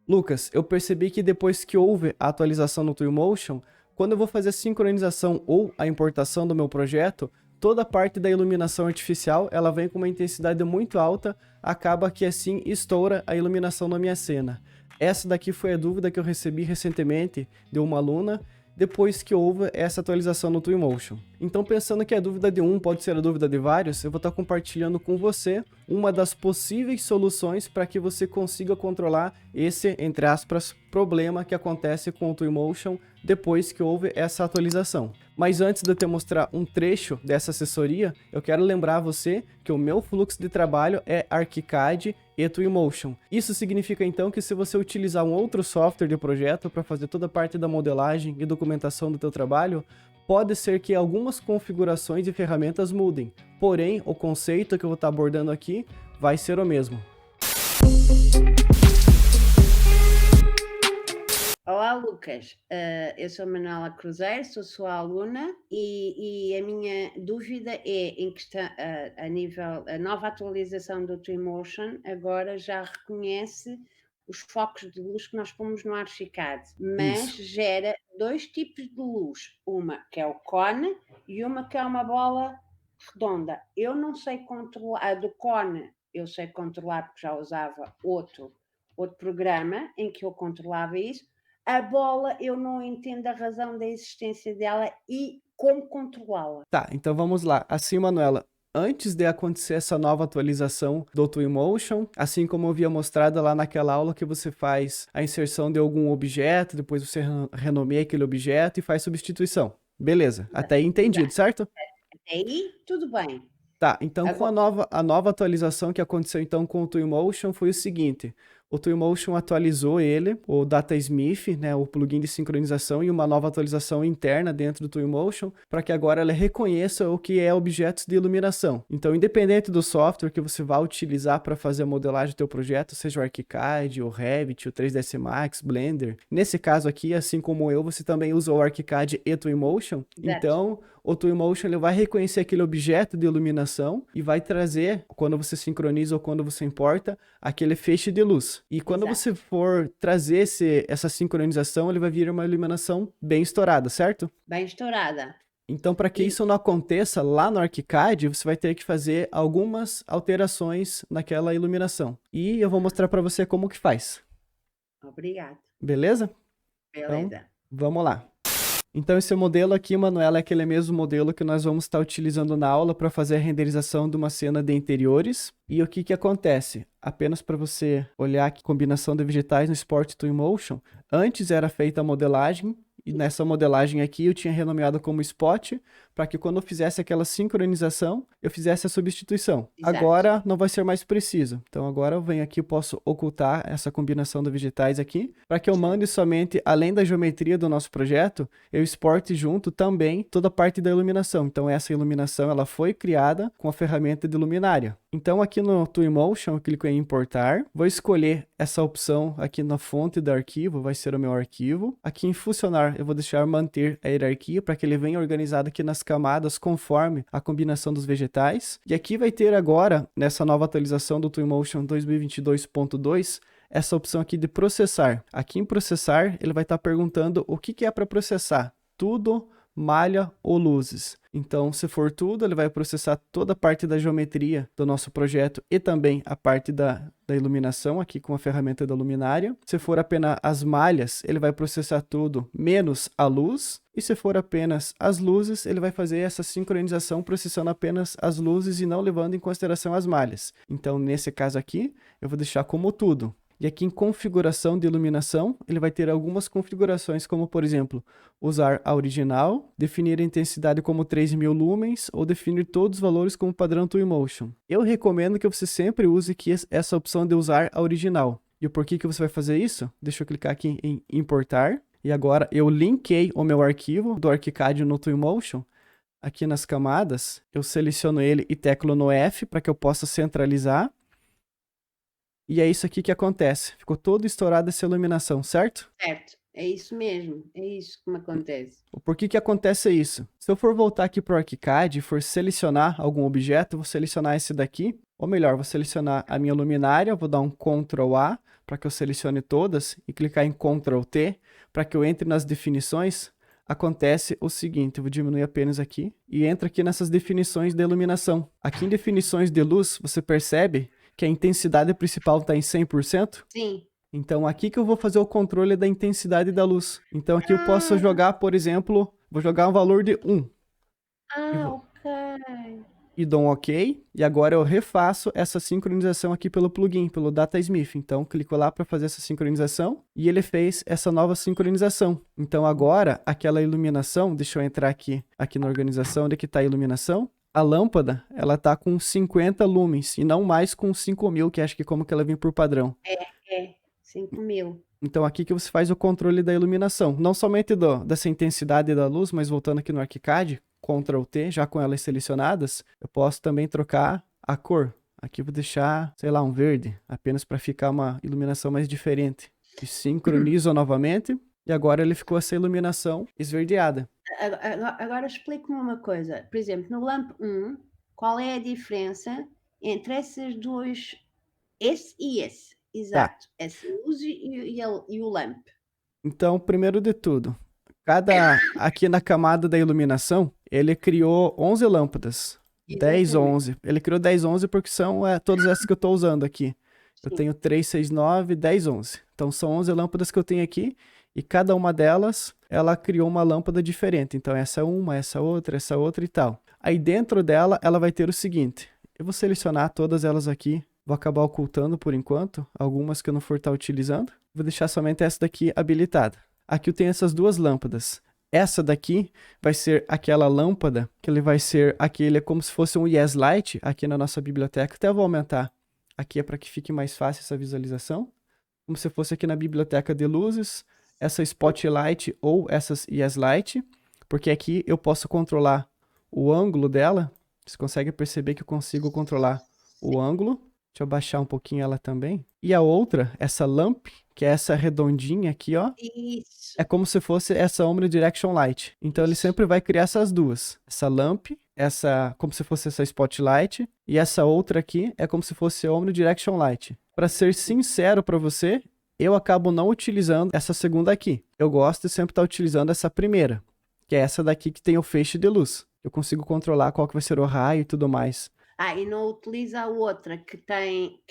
Lucas, eu percebi que depois que houve a atualização no Twinmotion, quando eu vou fazer a sincronização ou a importação do meu projeto, toda a parte da iluminação artificial, ela vem com uma intensidade muito alta, acaba que assim estoura a iluminação na minha cena. Essa daqui foi a dúvida que eu recebi recentemente de uma aluna, depois que houve essa atualização no Twinmotion. Então, pensando que a dúvida de um pode ser a dúvida de vários, eu vou estar compartilhando com você uma das possíveis soluções para que você consiga controlar esse, entre aspas, problema que acontece com o Twinmotion depois que houve essa atualização. Mas antes de eu te mostrar um trecho dessa assessoria, eu quero lembrar você que o meu fluxo de trabalho é ArchiCAD e Twinmotion. Isso significa então que se você utilizar um outro software de projeto para fazer toda a parte da modelagem e documentação do teu trabalho, pode ser que algumas configurações e ferramentas mudem, porém o conceito que eu vou estar abordando aqui vai ser o mesmo. Olá, Lucas. Eu sou Manuela Cruzeiro, sou sua aluna e a minha dúvida é em questão a nível a nova atualização do Twinmotion agora já reconhece os focos de luz que nós pomos no ArchiCAD, mas Isso. gera dois tipos de luz, uma que é o cone e uma que é uma bola redonda. Eu não sei controlar, a do cone eu sei controlar porque já usava outro programa em que eu controlava isso. A bola, eu não entendo a razão da existência dela e como controlá-la. Tá, então vamos lá. Assim, Manuela, antes de acontecer essa nova atualização do Twinmotion, assim como eu havia mostrado lá naquela aula que você faz a inserção de algum objeto, depois você renomeia aquele objeto e faz substituição. Beleza, até aí entendido, Exato. certo? Até aí, tudo bem. Tá, então com Agora, a nova atualização que aconteceu então com o Twinmotion foi o seguinte, o Twinmotion atualizou ele, o DataSmith, né, o plugin de sincronização e uma nova atualização interna dentro do Twinmotion, para que agora ele reconheça o que é objetos de iluminação. Então, independente do software que você vai utilizar para fazer a modelagem do teu projeto, seja o ArchiCAD, o Revit, o 3ds Max, Blender, nesse caso aqui, assim como eu, você também usa o ArchiCAD e Twinmotion, exato. então o Twinmotion ele vai reconhecer aquele objeto de iluminação e vai trazer, quando você sincroniza ou quando você importa, aquele feixe de luz. E quando Exato. você for trazer essa sincronização, ele vai vir uma iluminação bem estourada, certo? Bem estourada. Então, para que E, isso não aconteça lá no ArchiCAD, você vai ter que fazer algumas alterações naquela iluminação. E eu vou mostrar para você como que faz. obrigado. Beleza? Então, Beleza. vamos lá. Então esse modelo aqui, Manuela, é aquele mesmo modelo que nós vamos estar utilizando na aula para fazer a renderização de uma cena de interiores. E o que que acontece? Apenas para você olhar aqui, combinação de vegetais no Sport Twinmotion, antes era feita a modelagem, e nessa modelagem aqui eu tinha renomeado como Spot, para que quando eu fizesse aquela sincronização, eu fizesse a substituição. Exato. Agora não vai ser mais preciso. Então agora eu venho aqui, eu posso ocultar essa combinação de vegetais aqui, para que eu mande somente, além da geometria do nosso projeto, eu exporte junto também toda a parte da iluminação. Então essa iluminação ela foi criada com a ferramenta de luminária. Então aqui no Twinmotion eu clico em importar, vou escolher essa opção aqui na fonte do arquivo, vai ser o meu arquivo. Aqui em funcionar eu vou deixar manter a hierarquia para que ele venha organizado aqui nas camadas conforme a combinação dos vegetais. E aqui vai ter agora, nessa nova atualização do Twinmotion 2022.2, essa opção aqui de processar. Aqui em processar, ele vai estar perguntando o que é para processar. Tudo, malha ou luzes. Então, se for tudo, ele vai processar toda a parte da geometria do nosso projeto e também a parte da iluminação aqui com a ferramenta da luminária. Se for apenas as malhas, ele vai processar tudo menos a luz. E se for apenas as luzes, ele vai fazer essa sincronização processando apenas as luzes e não levando em consideração as malhas. Então, nesse caso aqui, eu vou deixar como tudo. E aqui em configuração de iluminação, ele vai ter algumas configurações, como por exemplo, usar a original, definir a intensidade como 3000 lumens ou definir todos os valores como padrão Twinmotion. Eu recomendo que você sempre use aqui essa opção de usar a original. E o porquê que você vai fazer isso? Deixa eu clicar aqui em importar. E agora eu linkei o meu arquivo do ArchiCAD no Twinmotion. Aqui nas camadas, eu seleciono ele e teclo no F para que eu possa centralizar. E é isso aqui que acontece. Ficou todo estourado essa iluminação, certo? Certo. É isso mesmo. É isso que me acontece. Por que que acontece isso? Se eu for voltar aqui para o ArchiCAD e for selecionar algum objeto, eu vou selecionar esse daqui. Ou melhor, vou selecionar a minha luminária, vou dar um Ctrl A para que eu selecione todas e clicar em Ctrl T, para que eu entre nas definições, acontece o seguinte, eu vou diminuir apenas aqui, e entra aqui nessas definições de iluminação. Aqui em definições de luz, você percebe que a intensidade principal está em 100%? Sim. Então, aqui que eu vou fazer o controle da intensidade da luz. Então, aqui eu posso jogar, por exemplo, vou jogar um valor de 1. Ok. E dou um OK. E agora eu refaço essa sincronização aqui pelo plugin, pelo DataSmith. Então, clico lá para fazer essa sincronização. E ele fez essa nova sincronização. Então, agora, aquela iluminação, deixa eu entrar aqui na organização, onde que está a iluminação. A lâmpada, ela tá com 50 lumens e não mais com 5.000, que acho que como que ela vem por padrão. É. 5.000. Então, aqui que você faz o controle da iluminação. Não somente dessa intensidade da luz, mas voltando aqui no ArchiCAD, Ctrl T, já com elas selecionadas, eu posso também trocar a cor. Aqui eu vou deixar, sei lá, um verde, apenas para ficar uma iluminação mais diferente. E sincronizo novamente, e agora ele ficou essa iluminação esverdeada. Agora explique-me uma coisa. Por exemplo, no LAMP 1, qual é a diferença entre esses dois, esse e esse? Exato. Essa luz e o LAMP. Então, primeiro de tudo, aqui na camada da iluminação, ele criou 11 lâmpadas. 10, 11. Ele criou 10, 11 porque são todas essas que eu estou usando aqui. Eu tenho 3, 6, 9, 10, 11. Então, são 11 lâmpadas que eu tenho aqui e cada uma delas, ela criou uma lâmpada diferente. Então, essa outra e tal. Aí, dentro dela, ela vai ter o seguinte. Eu vou selecionar todas elas aqui. Vou acabar ocultando por enquanto, algumas que eu não for estar utilizando. Vou deixar somente essa daqui habilitada. Aqui eu tenho essas duas lâmpadas. Essa daqui vai ser aquela lâmpada, que ele vai ser aquele, é como se fosse um Yes Light aqui na nossa biblioteca. Até vou aumentar. Aqui é para que fique mais fácil essa visualização. Como se fosse aqui na biblioteca de luzes, essa Spotlight ou essas Yes Light, porque aqui eu posso controlar o ângulo dela. Você consegue perceber que eu consigo controlar o ângulo. Deixa eu baixar um pouquinho ela também. E a outra, essa lamp, que é essa redondinha aqui, ó. Isso. É como se fosse essa Omnidirection Light. Então, ele sempre vai criar essas duas. Essa lamp, como se fosse essa Spotlight. E essa outra aqui é como se fosse a Omnidirection Light. Para ser sincero para você, eu acabo não utilizando essa segunda aqui. Eu gosto de sempre estar utilizando essa primeira, que é essa daqui que tem o feixe de luz. Eu consigo controlar qual que vai ser o raio e tudo mais. E não utiliza a outra que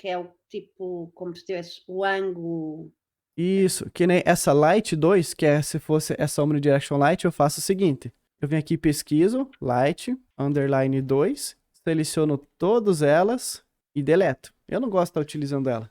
é o tipo, como se tivesse o ângulo. Isso, que nem essa Light 2, que é se fosse essa Omnidirection Light, eu faço o seguinte. Eu venho aqui, pesquiso, Light, underline 2, seleciono todas elas e deleto. Eu não gosto de estar utilizando ela.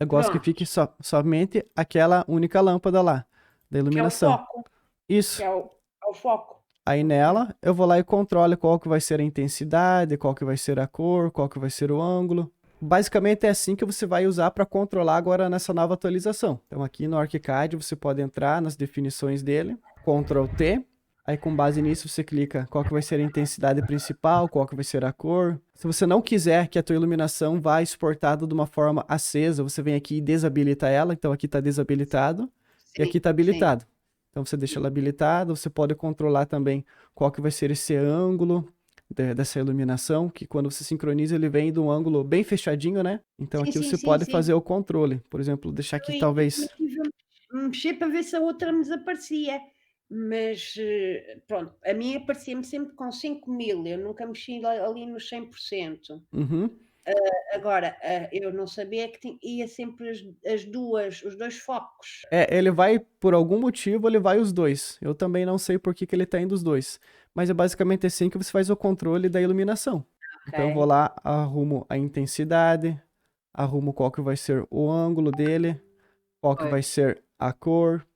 Eu gosto que fique somente aquela única lâmpada lá, da iluminação. Que é o foco. Isso. Que é o foco. Aí nela, eu vou lá e controlo qual que vai ser a intensidade, qual que vai ser a cor, qual que vai ser o ângulo. Basicamente é assim que você vai usar para controlar agora nessa nova atualização. Então aqui no ArchiCAD você pode entrar nas definições dele, Ctrl T, aí com base nisso você clica qual que vai ser a intensidade principal, qual que vai ser a cor. Se você não quiser que a tua iluminação vá exportada de uma forma acesa, você vem aqui e desabilita ela, então aqui está desabilitado e aqui está habilitado. Sim. Então, você deixa ela habilitada, você pode controlar também qual que vai ser esse ângulo dessa iluminação, que quando você sincroniza, ele vem de um ângulo bem fechadinho, né? Então, aqui você pode fazer o controle. Por exemplo, deixar aqui talvez... Mexer para ver se a outra me desaparecia. Mas, pronto, a minha aparecia-me sempre com 5.000. Eu nunca mexi ali nos 100%. Uhum. Agora, eu não sabia que ia sempre os dois focos. Ele vai, por algum motivo, ele vai os dois. Eu também não sei por que ele tá indo os dois. Mas é basicamente assim que você faz o controle da iluminação. Okay. Então eu vou lá, arrumo a intensidade, arrumo qual que vai ser o ângulo dele, qual que vai ser a cor.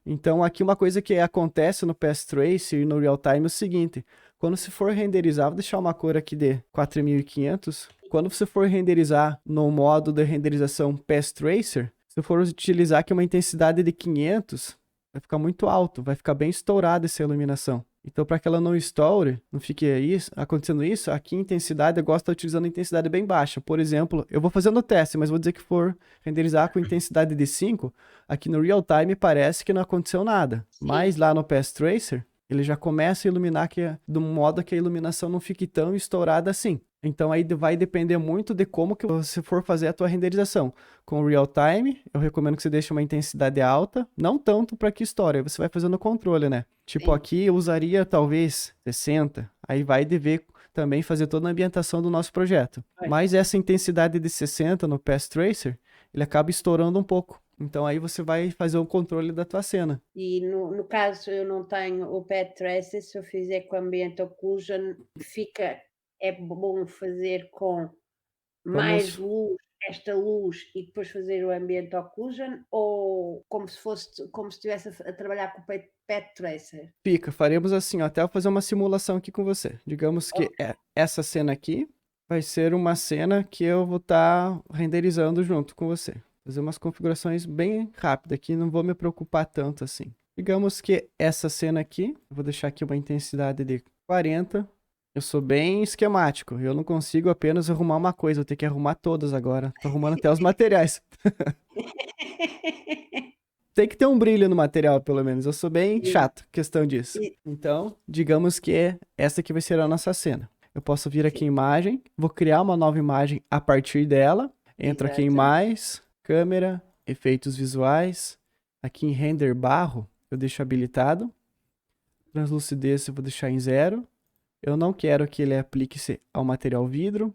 Então aqui uma coisa que acontece no Path Tracer e no Real Time é o seguinte. Quando você for renderizar, vou deixar uma cor aqui de 4500. Quando você for renderizar no modo de renderização Path Tracer, se for utilizar aqui uma intensidade de 500, vai ficar muito alto, vai ficar bem estourada essa iluminação. Então, para que ela não estoure, não fique acontecendo isso, aqui em intensidade eu gosto de estar utilizando a intensidade bem baixa. Por exemplo, eu vou fazendo o teste, mas vou dizer que for renderizar com intensidade de 5, aqui no Real Time parece que não aconteceu nada. Sim. Mas lá no Path Tracer, ele já começa a iluminar de um modo que a iluminação não fique tão estourada assim. Então aí vai depender muito de como que você for fazer a tua renderização. Com o real time, eu recomendo que você deixe uma intensidade alta, não tanto para que história, você vai fazendo o controle, né? Tipo, Sim. aqui eu usaria talvez 60, aí vai dever também fazer toda a ambientação do nosso projeto. Pois. Mas essa intensidade de 60 no Path Tracer, ele acaba estourando um pouco. Então aí você vai fazer o controle da tua cena. E no caso eu não tenho o Pet Tracer, se eu fizer com Ambient Occlusion, é bom fazer com mais Vamos luz, esta luz, e depois fazer o Ambient Occlusion, ou como se estivesse a trabalhar com o Pet Tracer? Fica, faremos assim, ó, até eu fazer uma simulação aqui com você. Digamos que Ok. essa cena aqui vai ser uma cena que eu vou estar renderizando junto com você. Fazer umas configurações bem rápidas aqui, não vou me preocupar tanto assim. Digamos que essa cena aqui, eu vou deixar aqui uma intensidade de 40. Eu sou bem esquemático, eu não consigo apenas arrumar uma coisa, eu tenho que arrumar todas agora. Tô arrumando até os materiais. Tem que ter um brilho no material, pelo menos. Eu sou bem chato, questão disso. E- Então, digamos que essa aqui vai ser a nossa cena. Eu posso vir aqui Sim, em imagem, vou criar uma nova imagem a partir dela. Entro aqui em exato. mais, câmera, efeitos visuais. Aqui em render barro, eu deixo habilitado. Translucidez eu vou deixar em 0. Eu não quero que ele aplique-se ao material vidro.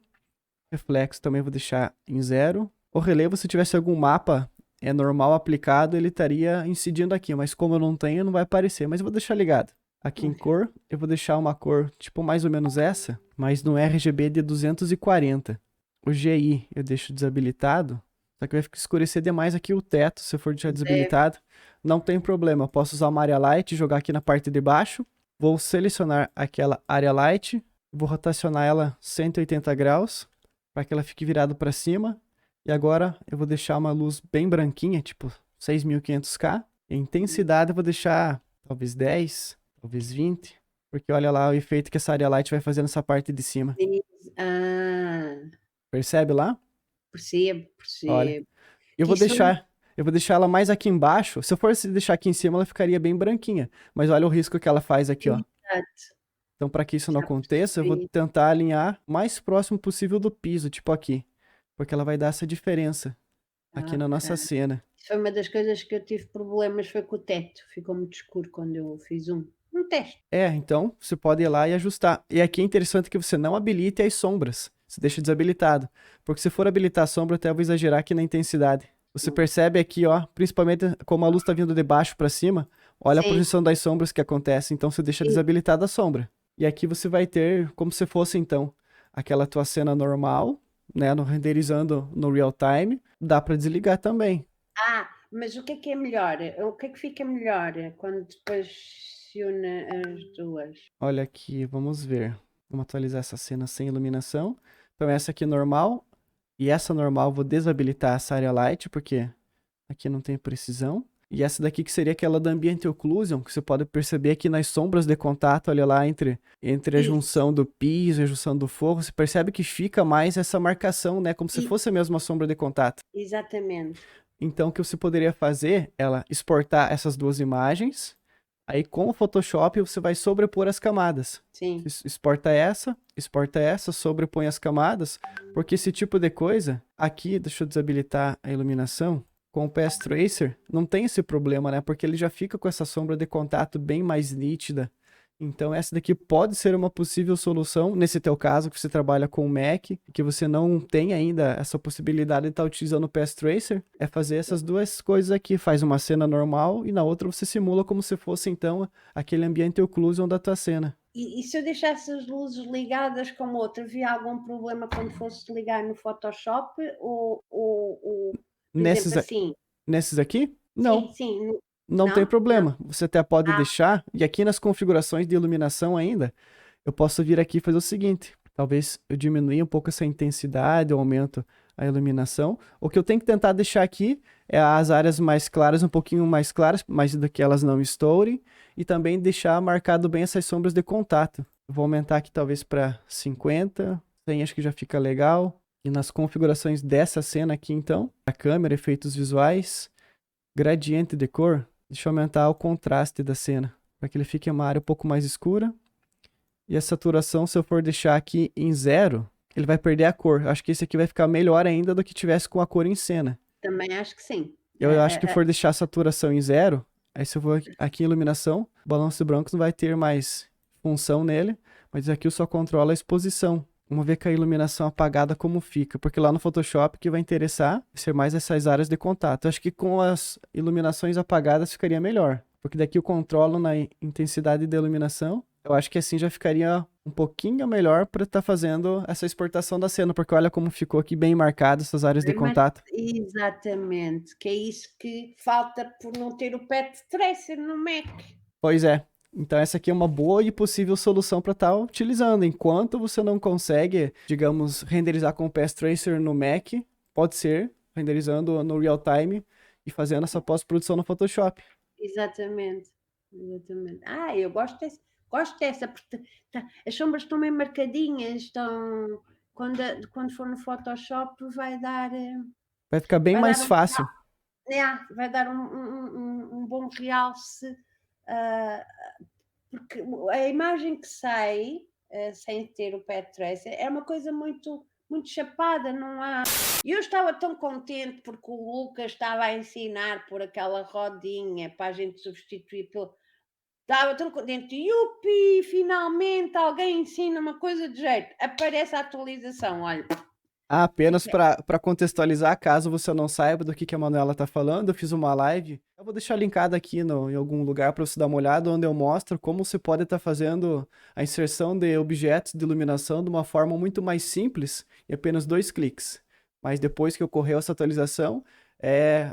Reflexo também vou deixar em 0. O relevo, se tivesse algum mapa normal aplicado, ele estaria incidindo aqui, mas como eu não tenho, não vai aparecer, mas eu vou deixar ligado. Aqui em Ok. cor, eu vou deixar uma cor tipo mais ou menos essa, mas no RGB de 240. O GI eu deixo desabilitado, só que vai escurecer demais aqui o teto, se eu for deixar É, desabilitado. Não tem problema, eu posso usar uma área light, jogar aqui na parte de baixo, vou selecionar aquela área light, vou rotacionar ela 180 graus, para que ela fique virada para cima. E agora eu vou deixar uma luz bem branquinha, tipo 6500K. E a intensidade eu vou deixar talvez 10, talvez 20. Porque olha lá o efeito que essa área light vai fazer nessa parte de cima. ah, Percebe lá? percebo, Olha. percebo. Eu Que vou isso deixar, eu vou deixar ela mais aqui embaixo. Se eu fosse deixar aqui em cima, ela ficaria bem branquinha. Mas olha o risco que ela faz aqui, ó. exato, Então, para que isso não já aconteça, eu vou percebi. tentar alinhar o mais próximo possível do piso, tipo aqui. Porque ela vai dar essa diferença aqui na Ok. nossa cena. Isso foi uma das coisas que eu tive problemas, foi com o teto. Ficou muito escuro quando eu fiz um teste. Então você pode ir lá e ajustar. E aqui é interessante que você não habilite as sombras. Você deixa desabilitado. Porque se for habilitar a sombra, eu até vou exagerar aqui na intensidade. Você percebe aqui, ó, principalmente como a luz está vindo de baixo para cima, olha a Sim, posição das sombras que acontece. Então você deixa sim. desabilitada a sombra. E aqui você vai ter como se fosse então aquela tua cena normal, né, no renderizando no real time. Dá para desligar também. Mas o que é melhor? O que é que fica melhor quando depois se une as duas? Olha aqui, vamos ver. Vamos atualizar essa cena sem iluminação. Então essa aqui é normal. E essa normal eu vou desabilitar essa área light, porque aqui não tem precisão. E essa daqui que seria aquela da Ambient Occlusion, que você pode perceber aqui nas sombras de contato, olha lá, entre a Isso, junção do piso e a junção do forro, você percebe que fica mais essa marcação, né? Como se e- fosse mesmo uma sombra de contato. exatamente. Então, o que você poderia fazer é exportar essas duas imagens. Aí, com o Photoshop, você vai sobrepor as camadas. Sim. Exporta essa, sobrepõe as camadas, porque esse tipo de coisa, aqui, deixa eu desabilitar a iluminação, com o Path Tracer, não tem esse problema, né? Porque ele já fica com essa sombra de contato bem mais nítida. Então, essa daqui pode ser uma possível solução, nesse teu caso, que você trabalha com o Mac, que você não tem ainda essa possibilidade de estar utilizando o Path Tracer, é fazer essas duas coisas aqui. Faz uma cena normal e na outra você simula como se fosse, então, aquele ambiente occlusion da tua cena. E se eu deixasse as luzes ligadas como outra, havia algum problema quando fosse ligar no Photoshop? Por Nesses, exemplo, a- assim? nesses aqui, Sim, não. sim. Não tem Não? Não. problema. Você até pode Ah, deixar, e aqui nas configurações de iluminação ainda, eu posso vir aqui e fazer o seguinte: talvez eu diminua um pouco essa intensidade, eu aumento a iluminação. O que eu tenho que tentar deixar aqui é as áreas mais claras, um pouquinho mais claras, mas do que elas não estourem, e também deixar marcado bem essas sombras de contato. Eu vou aumentar aqui talvez para 50, 100 acho que já fica legal. E nas configurações dessa cena aqui, então, a câmera, efeitos visuais, gradiente de cor. Deixa eu aumentar o contraste da cena, para que ele fique uma área um pouco mais escura. E a saturação, se eu for deixar aqui em 0, ele vai perder a cor. Eu acho que esse aqui vai ficar melhor ainda do que tivesse com a cor em cena. Também acho que sim. Eu acho que for deixar a saturação em 0, aí se eu vou aqui em iluminação, o balanço branco não vai ter mais função nele, mas aqui eu só controlo a exposição. Vamos ver com a iluminação apagada como fica, porque lá no Photoshop o que vai interessar vai ser mais essas áreas de contato. Eu acho que com as iluminações apagadas ficaria melhor, porque daqui eu controlo na intensidade de iluminação. Eu acho que assim já ficaria um pouquinho melhor para estar fazendo essa exportação da cena, porque olha como ficou aqui bem marcado essas áreas de contato. Exatamente, que é isso que falta por não ter o Path Tracer no Mac. Pois é. Então essa aqui é uma boa e possível solução para estar utilizando. Enquanto você não consegue, digamos, renderizar com o Path Tracer no Mac, pode ser renderizando no real time e fazendo essa pós-produção no Photoshop. Exatamente. Eu gosto dessa, porque as sombras estão bem marcadinhas, quando for no Photoshop vai dar, Vai ficar bem vai mais dar fácil. vai dar um bom realce, porque a imagem que sai sem ter o Path Tracer é uma coisa muito, muito chapada, não há. E eu estava tão contente porque o Lucas estava a ensinar por aquela rodinha para a gente substituir pelo. Estava tão contente, yupi, finalmente alguém ensina uma coisa de jeito. Aparece a atualização, olha. Apenas para contextualizar, caso você não saiba do que a Manuela está falando, eu fiz uma live. Eu vou deixar linkado aqui em algum lugar para você dar uma olhada, onde eu mostro como você pode estar fazendo a inserção de objetos de iluminação de uma forma muito mais simples, em apenas 2 cliques. Mas depois que ocorreu essa atualização,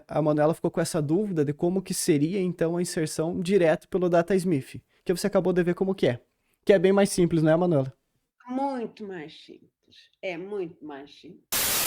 a Manuela ficou com essa dúvida de como que seria então a inserção direto pelo DataSmith, que você acabou de ver como que é. Que é bem mais simples, não é, Manuela? Muito mais simples. É muito mais simples.